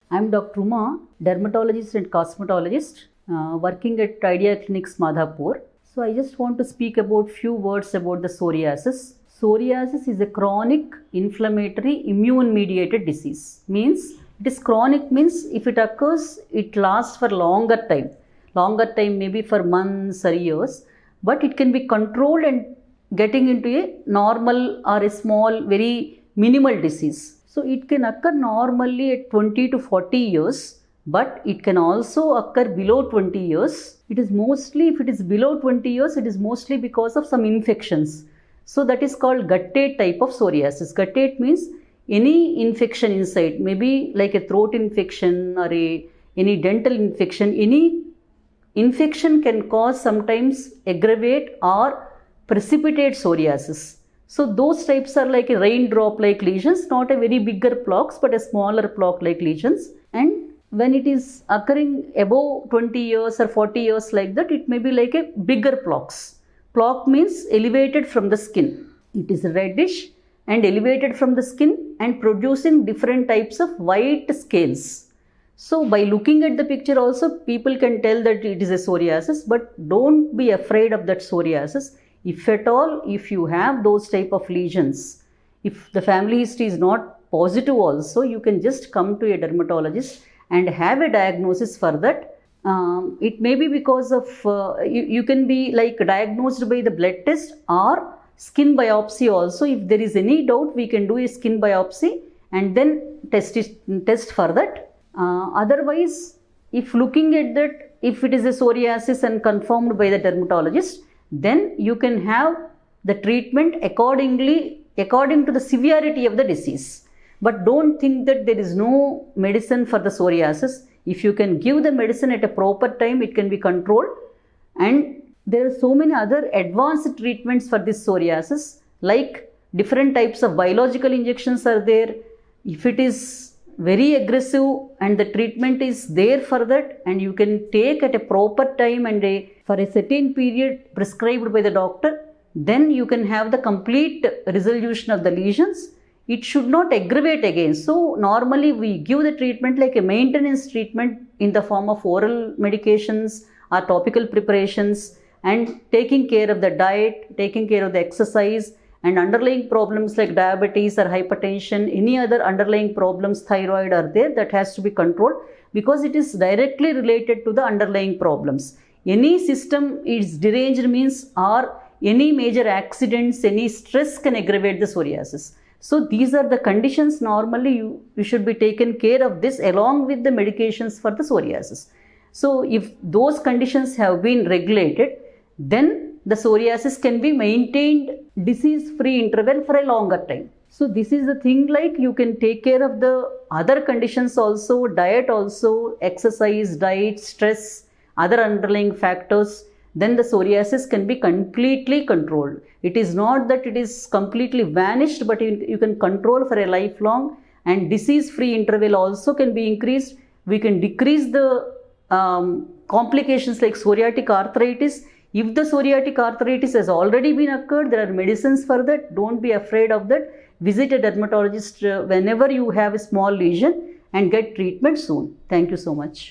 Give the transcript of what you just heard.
I'm Dr. Uma, dermatologist and cosmetologist, working at Idea Clinics, Madhapur. So I just want to speak about few words about the psoriasis. Psoriasis is a chronic inflammatory immune mediated disease. Means it is chronic means if it occurs, it lasts for longer time. Longer time maybe for months or years, but it can be controlled and getting into a normal or a small, very minimal disease. So it can occur normally at 20 to 40 years, but it can also occur below 20 years. It is mostly, if it is below 20 years, it is mostly because of some infections. So that is called guttate type of psoriasis. Guttate means any infection inside, maybe like a throat infection or any dental infection, any infection can cause sometimes aggravate or precipitate psoriasis. So those types are like a raindrop like lesions, not a very bigger plaques but a smaller plaque like lesions. And when it is occurring above 20 years or 40 years like that, it may be like a bigger plaques. Plaque means elevated from the skin. It is reddish and elevated from the skin and producing different types of white scales. So by looking at the picture also, people can tell that it is a psoriasis, but don't be afraid of that psoriasis. If at all, if you have those type of lesions, if the family history is not positive also, you can just come to a dermatologist and have a diagnosis for that. It may be because of, you can be like diagnosed by the blood test or skin biopsy also. If there is any doubt, we can do a skin biopsy and then test for that. Otherwise, if looking at that, if it is a psoriasis and confirmed by the dermatologist, then you can have the treatment according to the severity of the disease. But don't think that there is no medicine for the psoriasis. If you can give the medicine at a proper time, it can be controlled. And there are so many other advanced treatments for this psoriasis, like different types of biological injections are there. If it is very aggressive and the treatment is there for that, and you can take at a proper time and for a certain period prescribed by the doctor, then you can have the complete resolution of the lesions. It should not aggravate again. So normally we give the treatment like a maintenance treatment in the form of oral medications or topical preparations, and taking care of the diet, taking care of the exercise, and underlying problems like diabetes or hypertension, any other underlying problems, thyroid are there, that has to be controlled because it is directly related to the underlying problems. Any system is deranged means, or any major accidents, any stress can aggravate the psoriasis. So these are the conditions normally you should be taken care of this along with the medications for the psoriasis. So if those conditions have been regulated, then the psoriasis can be maintained disease-free interval for a longer time. So this is the thing, like you can take care of the other conditions also, diet also, exercise, diet, stress, other underlying factors, then the psoriasis can be completely controlled. It is not that it is completely vanished, but you can control for a lifelong, and disease-free interval also can be increased. We can decrease the complications like psoriatic arthritis. If the psoriatic arthritis has already been occurred, there are medicines for that. Don't be afraid of that. Visit a dermatologist whenever you have a small lesion and get treatment soon. Thank you so much.